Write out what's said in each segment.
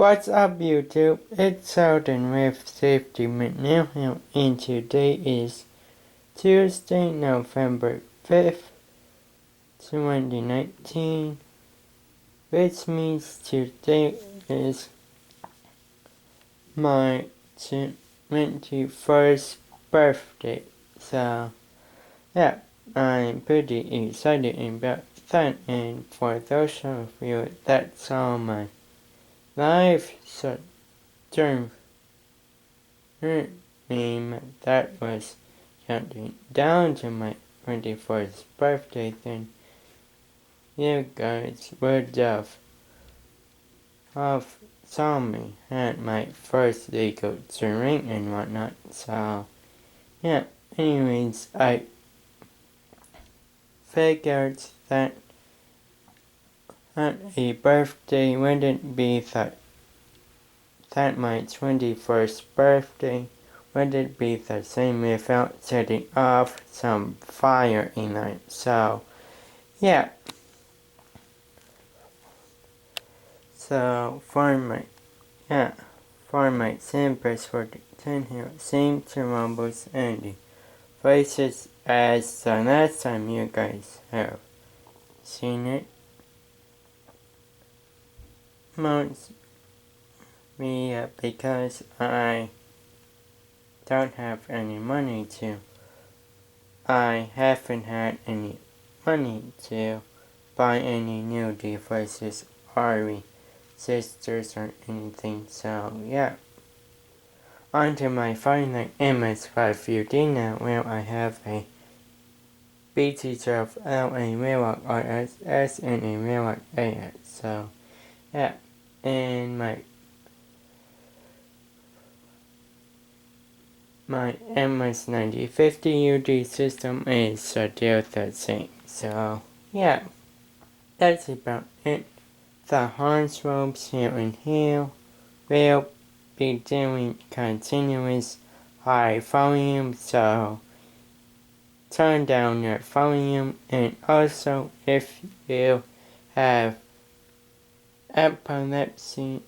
What's up YouTube? It's Sheldon with Safety McNeil and today is Tuesday, November 5th, 2019, which means today is my 21st birthday. So yeah, I'm pretty excited about that, and for those of you that saw my live stream that was counting down to my 21st birthday, then you guys would have saw me at my first legal drink and whatnot. So yeah, anyways, I figured that a birthday wouldn't be that my 21st birthday wouldn't be the same without setting off some fire in it. So yeah, so for my samples for the 10 here, same rumbles and the voices as the last time you guys have seen it. Most because I don't have any money to. I haven't had any money to buy any new devices or sisters or anything, so yeah. Onto my final MS5UD now, where I have a BT12L, a Willock RSS, and a Willock AS, so yeah. And my MS9050 UD system is still the same, so yeah. That's about it. The horns ropes here and here will be doing continuous high volume, so turn down your volume. And also, if you have epilepsy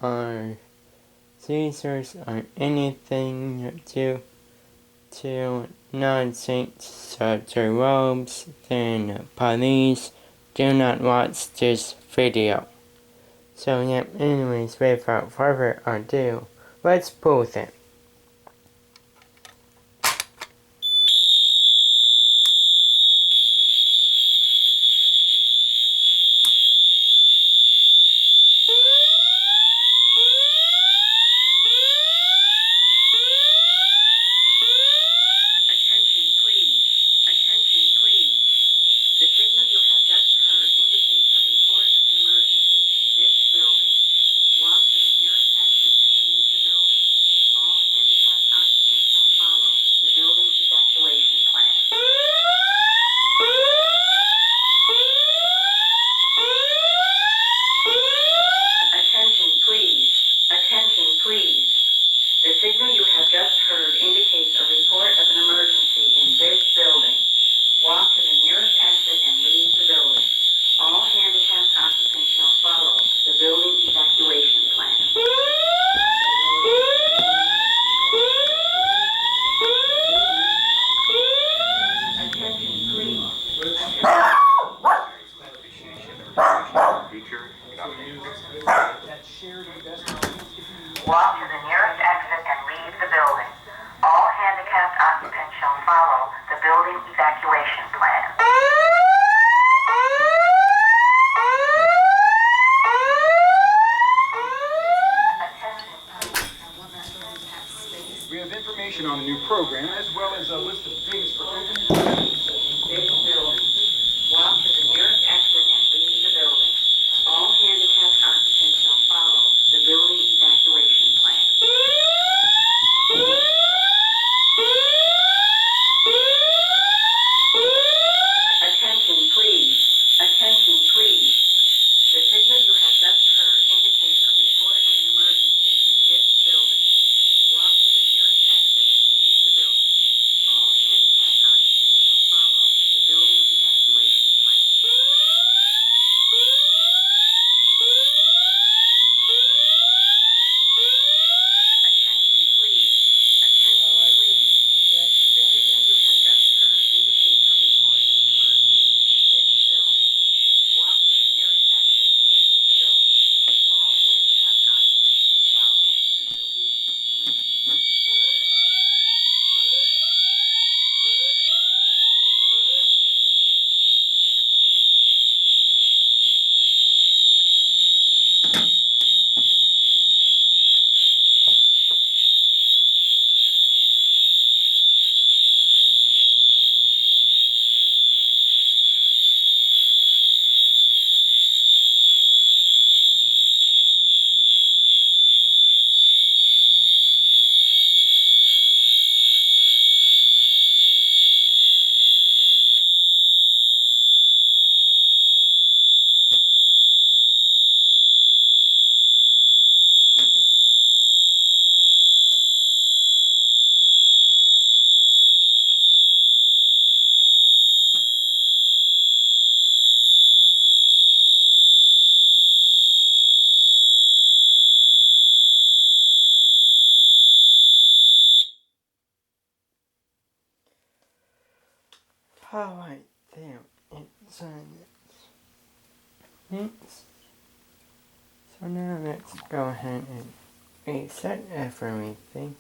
or seizures or anything due to nonsense such as robes, then please do not watch this video. So yeah, anyways, without further ado, let's pull them. Walk to the nearest exit and leave the building. All handicapped occupants shall follow the building evacuation plan. We have information on the new program as well as a list of dates for opening. This building. Walk to the nearest exit and leave the building. All handicapped occupants shall follow the building evacuation plan. Attention please. Attention please. The signal you have just heard indicates a report of an emergency in this building. Walk to the nearest exit and leave the building. All handicapped occupants So now let's go ahead and reset everything.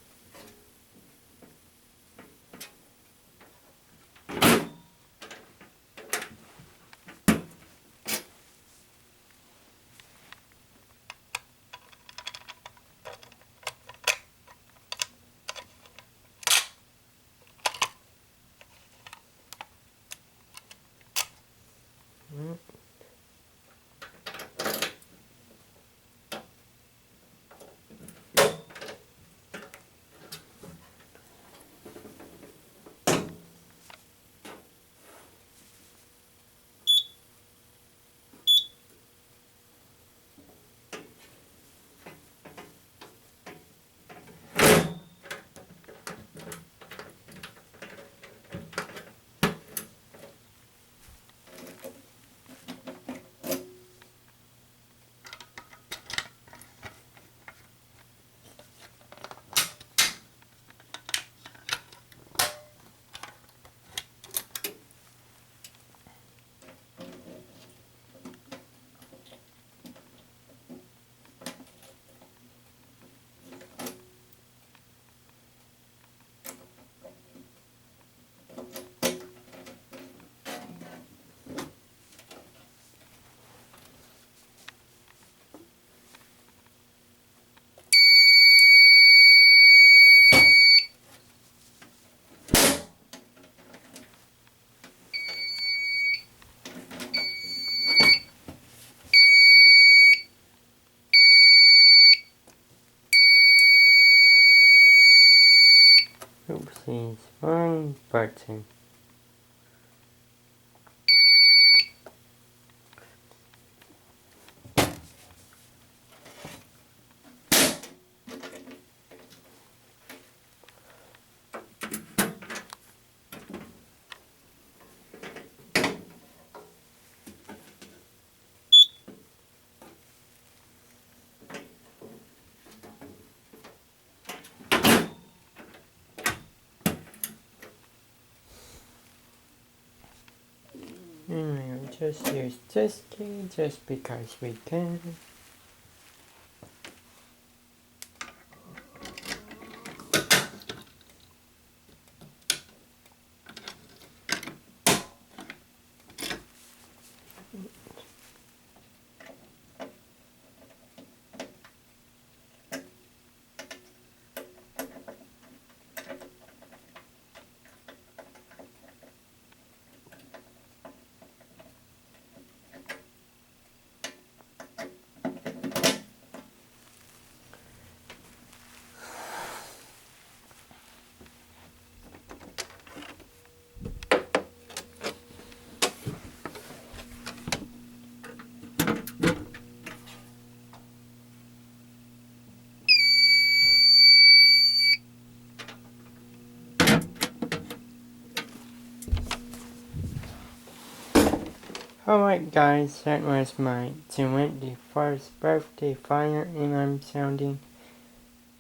Oopsies, wrong button. And we'll just use this key just because we can. Alright guys, that was my 21st birthday fire alarm sounding.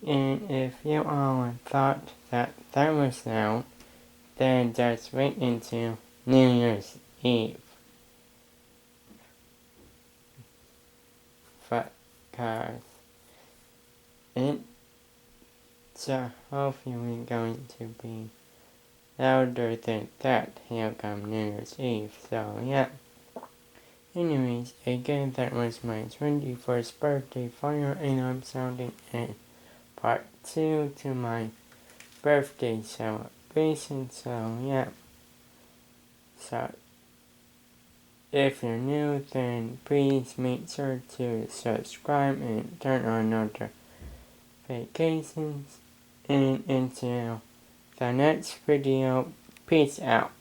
And if you all thought that was out, then just wait until New Year's Eve. Because it's hopefully going to be louder than that here come New Year's Eve. So yeah. Anyways, again, that was my 21st birthday fire alarm sounding and part 2 to my birthday celebration. So yeah. So if you're new, then please make sure to subscribe and turn on notifications. And until the next video, peace out.